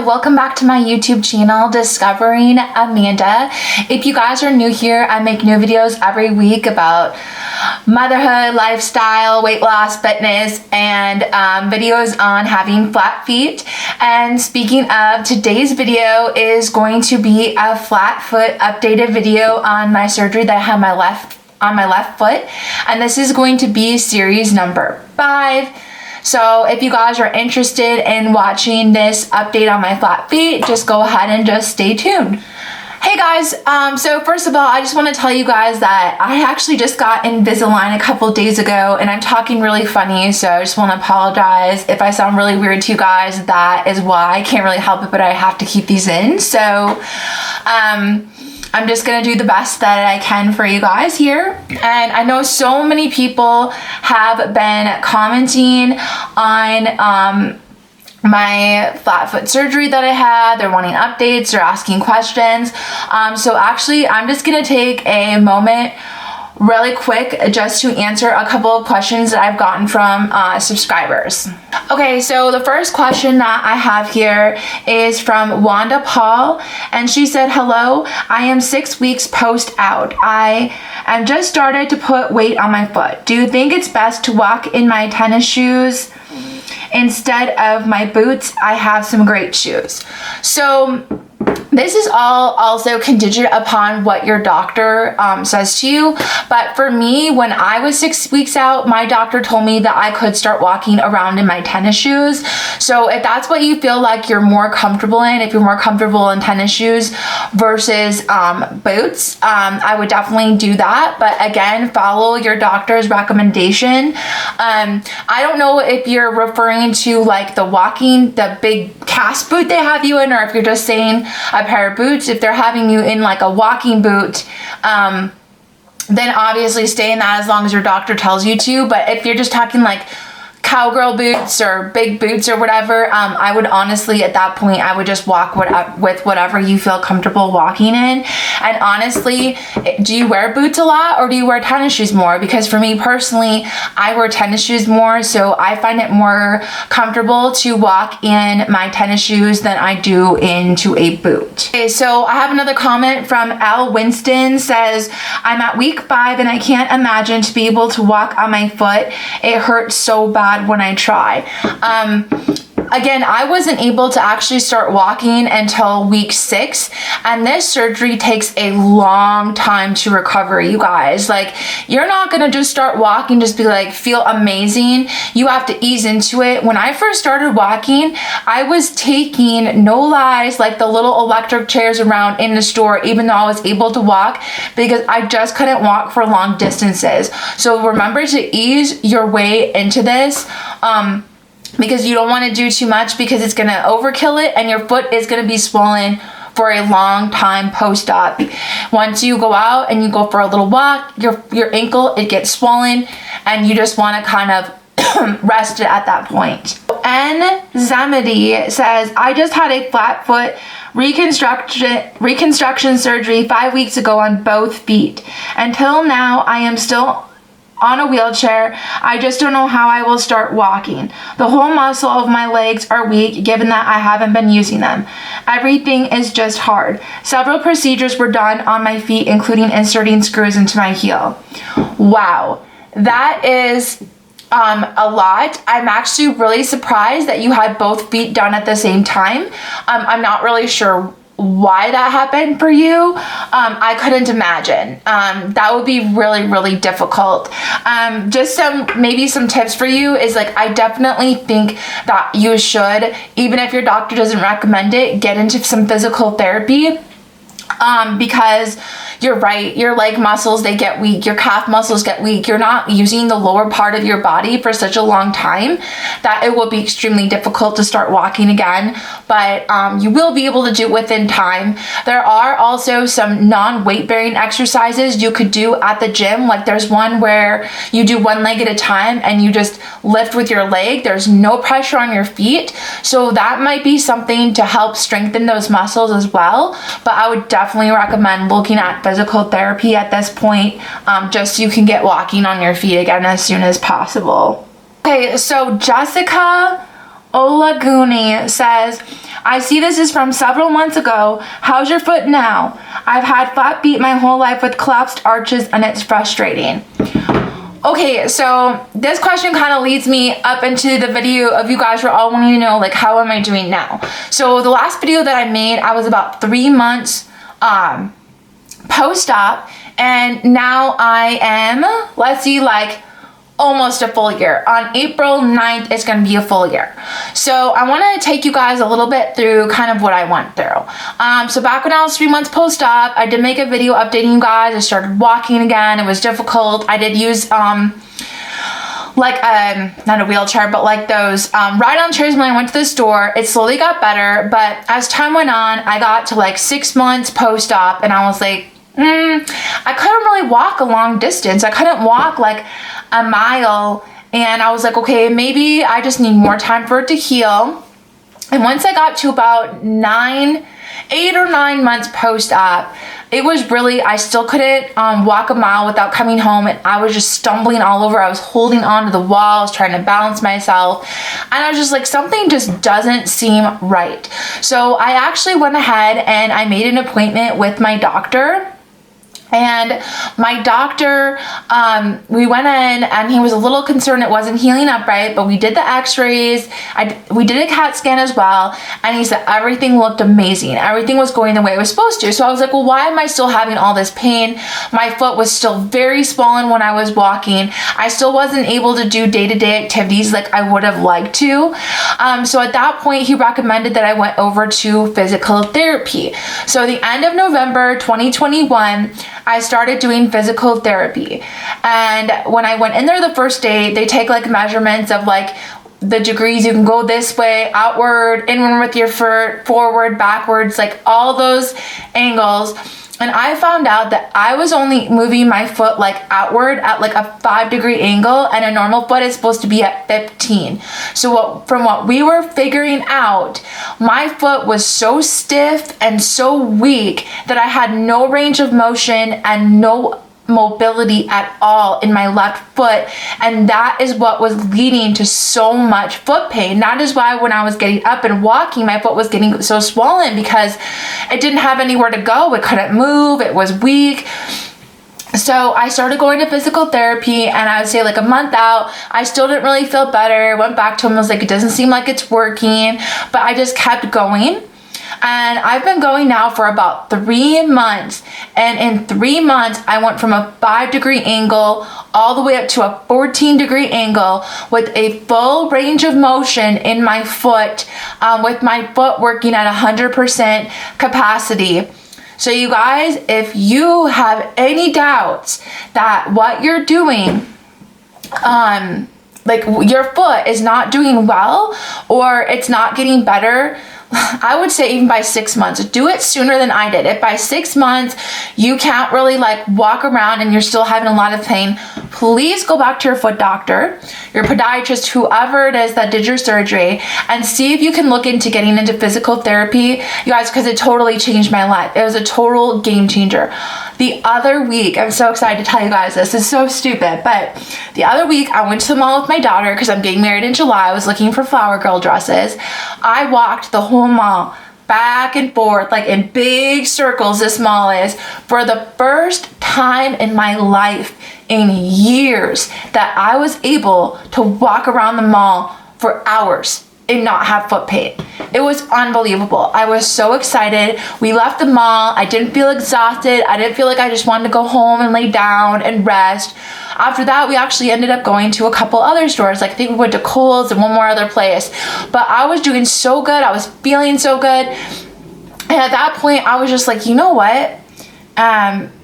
welcome back to my YouTube channel, Discovering Amanda. If you guys are new here, I make new videos every week about motherhood, lifestyle, weight loss, fitness, and videos on having flat feet. And speaking of, today's video is going to be a flat foot updated video on my surgery that I had on my left foot, and this is going to be series number 5. So if you guys are interested in watching this update on my flat feet, just go ahead and just stay tuned. Hey guys, so first of all, I just want to tell you guys that I actually just got Invisalign a couple days ago, and I'm talking really funny, so I just want to apologize if I sound really weird to you guys. That is why. I can't really help it, but I have to keep these in. So I'm just gonna do the best that I can for you guys here. And I know so many people have been commenting on my flat foot surgery that I had. They're wanting updates, they're asking questions. So actually, I'm just gonna take a moment really quick just to answer a couple of questions that I've gotten from subscribers. Okay, so the first question that I have here is from Wanda Paul, and she said, hello, I am 6 weeks post out. I am just started to put weight on my foot. Do you think it's best to walk in my tennis shoes instead of my boots? I have some great shoes. So this is all also contingent upon what your doctor says to you. But for me, when I was 6 weeks out, my doctor told me that I could start walking around in my tennis shoes. So if that's what you feel like you're more comfortable in, if you're more comfortable in tennis shoes versus boots, I would definitely do that. But again, follow your doctor's recommendation. I don't know if you're referring to like the big cast boot they have you in, or if you're just saying a pair of boots. If they're having you in like a walking boot, then obviously stay in that as long as your doctor tells you to. But if you're just talking like cowgirl boots or big boots or whatever, I would honestly, at that point, I would just walk with whatever you feel comfortable walking in. And honestly, do you wear boots a lot or do you wear tennis shoes more? Because for me personally, I wear tennis shoes more, so I find it more comfortable to walk in my tennis shoes than I do into a boot. Okay, so I have another comment from Al Winston. Says, I'm at week 5 and I can't imagine to be able to walk on my foot. It hurts so bad when I try. Again, I wasn't able to actually start walking until week 6, and this surgery takes a long time to recover, you guys. Like, you're not gonna just start walking, just be like, feel amazing. You have to ease into it. When I first started walking, I was taking, no lies, like the little electric chairs around in the store, even though I was able to walk, because I just couldn't walk for long distances. So remember to ease your way into this. Because you don't want to do too much, because it's going to overkill it and your foot is going to be swollen for a long time post-op. Once you go out and you go for a little walk, your ankle, it gets swollen and you just want to kind of rest it at that point. N. Zamedy says, I just had a flat foot reconstruction surgery 5 weeks ago on both feet. Until now, I am still on a wheelchair. I just don't know how I will start walking. The whole muscle of my legs are weak, given that I haven't been using them. Everything is just hard. Several procedures were done on my feet, including inserting screws into my heel. Wow, that is a lot. I'm actually really surprised that you had both feet done at the same time. I'm not really sure why that happened for you. I couldn't imagine. That would be really, really difficult. Just maybe some tips for you is, like, I definitely think that you should, even if your doctor doesn't recommend it, get into some physical therapy. Because you're right, your leg muscles, they get weak, your calf muscles get weak, you're not using the lower part of your body for such a long time that it will be extremely difficult to start walking again, but you will be able to do it within time. There are also some non-weight bearing exercises you could do at the gym. Like, there's one where you do one leg at a time and you just lift with your leg. There's no pressure on your feet, so that might be something to help strengthen those muscles as well. But I would definitely recommend looking at physical therapy at this point, just so you can get walking on your feet again as soon as possible. Okay, so Jessica Olaguni says, I see this is from several months ago. How's your foot now? I've had flat feet my whole life with collapsed arches and it's frustrating. Okay, so this question kind of leads me up into the video of you guys were all wanting to know, like, how am I doing now? So the last video that I made, I was about 3 months post-op, and now I am, let's see, like almost a full year. On April 9th, it's gonna be a full year. So I wanna take you guys a little bit through kind of what I went through. So back when I was 3 months post-op, I did make a video updating you guys. I started walking again. It was difficult. I did use like not a wheelchair, but like those ride-on chairs when I went to the store. It slowly got better, but as time went on, I got to like 6 months post-op and I was like, I couldn't really walk a long distance. I couldn't walk like a mile, and I was like, okay, maybe I just need more time for it to heal. And once I got to about 8 or 9 months post-op, it was really, I still couldn't walk a mile without coming home, and I was just stumbling all over. I was holding onto the walls, trying to balance myself, and I was just like, something just doesn't seem right. So I actually went ahead and I made an appointment with my doctor. And my doctor, we went in and he was a little concerned it wasn't healing up right, but we did the x-rays, we did a CAT scan as well, and he said everything looked amazing. Everything was going the way it was supposed to. So I was like, well, why am I still having all this pain? My foot was still very swollen when I was walking. I still wasn't able to do day-to-day activities like I would have liked to. So at that point, he recommended that I went over to physical therapy. So the end of November 2021, I started doing physical therapy. And when I went in there the first day, they take like measurements of like the degrees you can go this way, outward, inward with your foot, forward, backwards, like all those angles. And I found out that I was only moving my foot like outward at like a 5-degree angle, and a normal foot is supposed to be at 15. So from what we were figuring out, my foot was so stiff and so weak that I had no range of motion and no mobility at all in my left foot, and that is what was leading to so much foot pain. That is why when I was getting up and walking, my foot was getting so swollen, because it didn't have anywhere to go. It couldn't move. It was weak. So I started going to physical therapy, and I would say like a month out, I still didn't really feel better. Went back to him, was like, it doesn't seem like it's working, but I just kept going. And I've been going now for about 3 months. And in 3 months, I went from a 5-degree angle all the way up to a 14-degree angle with a full range of motion in my foot, with my foot working at 100% capacity. So you guys, if you have any doubts that what you're doing, like your foot is not doing well or it's not getting better, I would say even by 6 months. Do it sooner than I did. If by 6 months you can't really like walk around and you're still having a lot of pain, please go back to your foot doctor, your podiatrist, whoever it is that did your surgery, and see if you can look into getting into physical therapy, you guys, because it totally changed my life. It was a total game changer. The other week, I'm so excited to tell you guys this. It's so stupid, but the other week I went to the mall with my daughter because I'm getting married in July. I was looking for flower girl dresses. I walked the whole mall back and forth, like in big circles, this mall is, for the first time in my life in years that I was able to walk around the mall for hours and not have foot pain. It was unbelievable. I was so excited. We left the mall. I didn't feel exhausted. I didn't feel like I just wanted to go home and lay down and rest. After that, we actually ended up going to a couple other stores. Like I think we went to Kohl's and one more other place. But I was doing so good. I was feeling so good. And at that point, I was just like, you know what?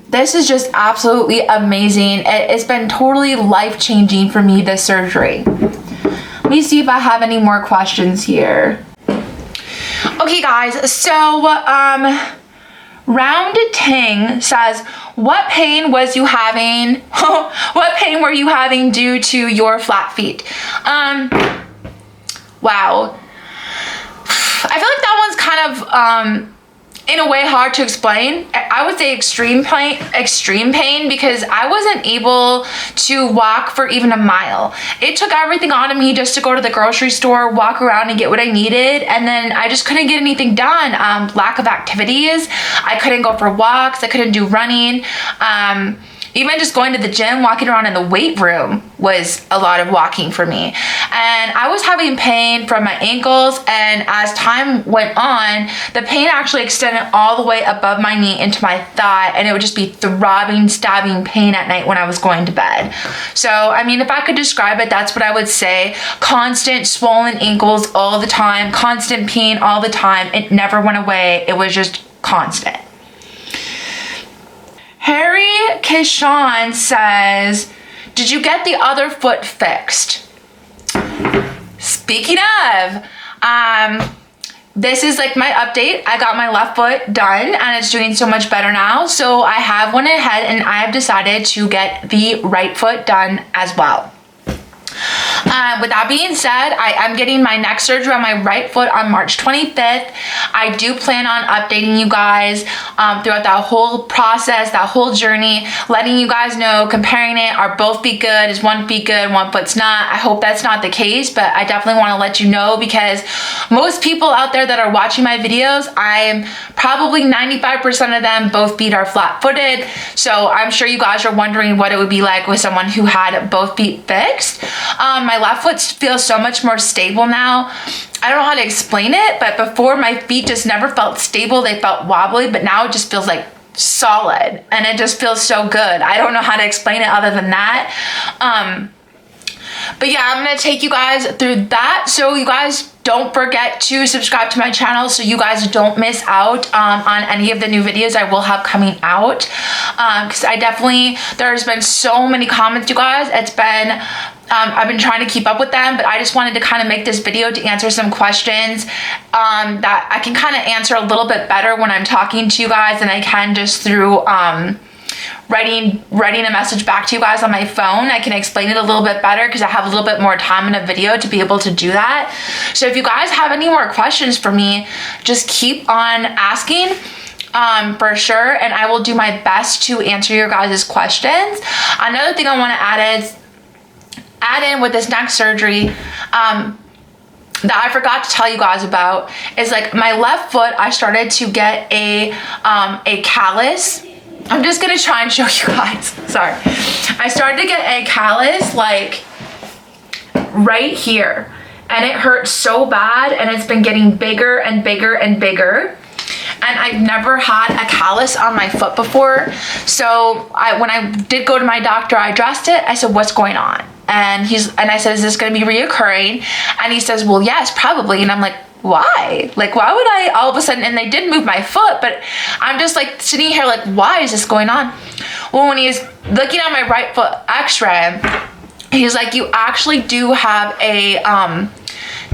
This is just absolutely amazing. It's been totally life-changing for me, this surgery. Let me see if I have any more questions here. Okay, guys, so Round Ting says, what pain was you having? What pain were you having due to your flat feet? Wow. I feel like that one's kind of in a way hard to explain. I would say extreme pain because I wasn't able to walk for even a mile. It took everything out of me just to go to the grocery store, walk around and get what I needed, and then I just couldn't get anything done. Lack of activities. I couldn't go for walks. I couldn't do running. Even just going to the gym, walking around in the weight room was a lot of walking for me. And I was having pain from my ankles, and as time went on, the pain actually extended all the way above my knee into my thigh, and it would just be throbbing, stabbing pain at night when I was going to bed. So, I mean, if I could describe it, that's what I would say. Constant swollen ankles all the time, constant pain all the time. It never went away. It was just constant. Harry Kishon says, did you get the other foot fixed? Speaking of, this is like my update. I got my left foot done and it's doing so much better now. So I have went ahead and I have decided to get the right foot done as well. With that being said, I am getting my neck surgery on my right foot on March 25th. I do plan on updating you guys throughout that whole process, that whole journey, letting you guys know, comparing it, are both feet good, is one foot good, one foot's not. I hope that's not the case, but I definitely want to let you know because most people out there that are watching my videos, I'm probably 95% of them, both feet are flat-footed. So I'm sure you guys are wondering what it would be like with someone who had both feet fixed. My left foot feels so much more stable now. I don't know how to explain it, but before my feet just never felt stable. They felt wobbly, but now it just feels like solid and it just feels so good. I don't know how to explain it other than that. But yeah, I'm gonna take you guys through that. So you guys don't forget to subscribe to my channel so you guys don't miss out on any of the new videos I will have coming out. Because there's been so many comments, you guys. It's been, I've been trying to keep up with them, but I just wanted to kind of make this video to answer some questions that I can kind of answer a little bit better when I'm talking to you guys than I can just through writing a message back to you guys on my phone. I can explain it a little bit better because I have a little bit more time in a video to be able to do that. So if you guys have any more questions for me, just keep on asking for sure, and I will do my best to answer your guys' questions. Another thing I want to add in with this neck surgery that I forgot to tell you guys about is like my left foot, I started to get a callus. I'm just gonna try and show you guys. Sorry. I started to get a callus like right here, and it hurts so bad, and it's been getting bigger and bigger and bigger. And I've never had a callus on my foot before. So when I did go to my doctor, I addressed it. I said, what's going on? And I said, is this gonna be reoccurring? And he says, well, yes, probably. And I'm like, why? Like, why would I all of a sudden, and they did move my foot, but I'm just like sitting here like, why is this going on? Well, when he's looking at my right foot x-ray, he's like, you actually do have a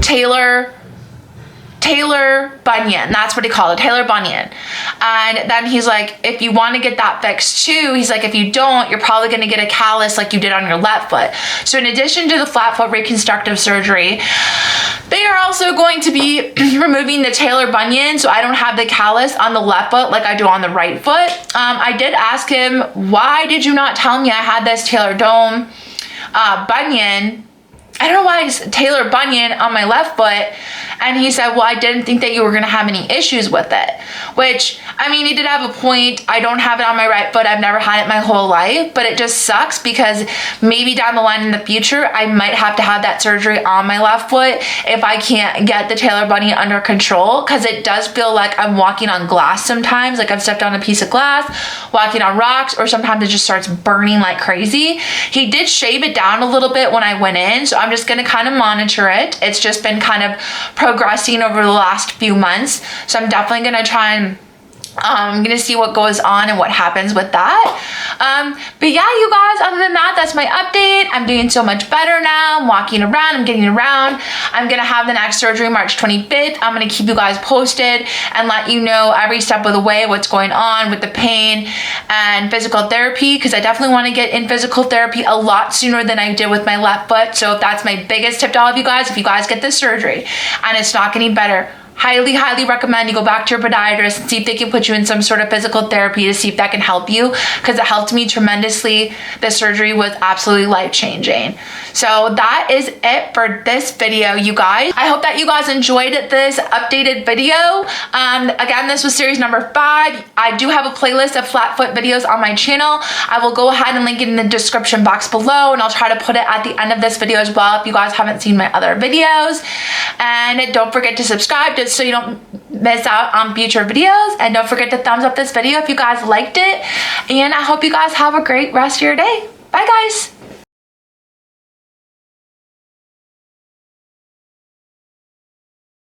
talar bunion. That's what he called it, talar bunion. And then he's like, if you want to get that fixed too, he's like, if you don't, you're probably going to get a callus like you did on your left foot. So in addition to the flat foot reconstructive surgery, they are also going to be removing the talar bunion, so I don't have the callus on the left foot like I do on the right foot. I did ask him, why did you not tell me I had this talar dome bunion? I don't know why it's talar bunion on my left foot. And he said, well, I didn't think that you were going to have any issues with it. Which, I mean, he did have a point. I don't have it on my right foot. I've never had it my whole life. But it just sucks because maybe down the line in the future, I might have to have that surgery on my left foot if I can't get the talar bunion under control. Because it does feel like I'm walking on glass sometimes. Like I've stepped on a piece of glass, walking on rocks, or sometimes it just starts burning like crazy. He did shave it down a little bit when I went in. So I'm just going to kind of monitor it. It's just been kind of progressing over the last few months. So I'm definitely going to try and I'm gonna see what goes on and what happens with that. But yeah, you guys, other than that, that's my update. I'm doing so much better now. I'm walking around, I'm getting around. I'm gonna have the next surgery March 25th. I'm gonna keep you guys posted and let you know every step of the way what's going on with the pain and physical therapy, because I definitely want to get in physical therapy a lot sooner than I did with my left foot. So that's my biggest tip to all of you guys. If you guys get this surgery and it's not getting better, highly recommend you go back to your podiatrist and see if they can put you in some sort of physical therapy to see if that can help you, because it helped me tremendously. The surgery was absolutely life-changing. So that is it for this video, you guys. I hope that you guys enjoyed this updated video. Again, this was series number 5. I do have a playlist of flat foot videos on my channel. I will go ahead and link it in the description box below, and I'll try to put it at the end of this video as well if you guys haven't seen my other videos. And don't forget to subscribe just so you don't miss out on future videos. And don't forget to thumbs up this video if you guys liked it. And I hope you guys have a great rest of your day. Bye, guys.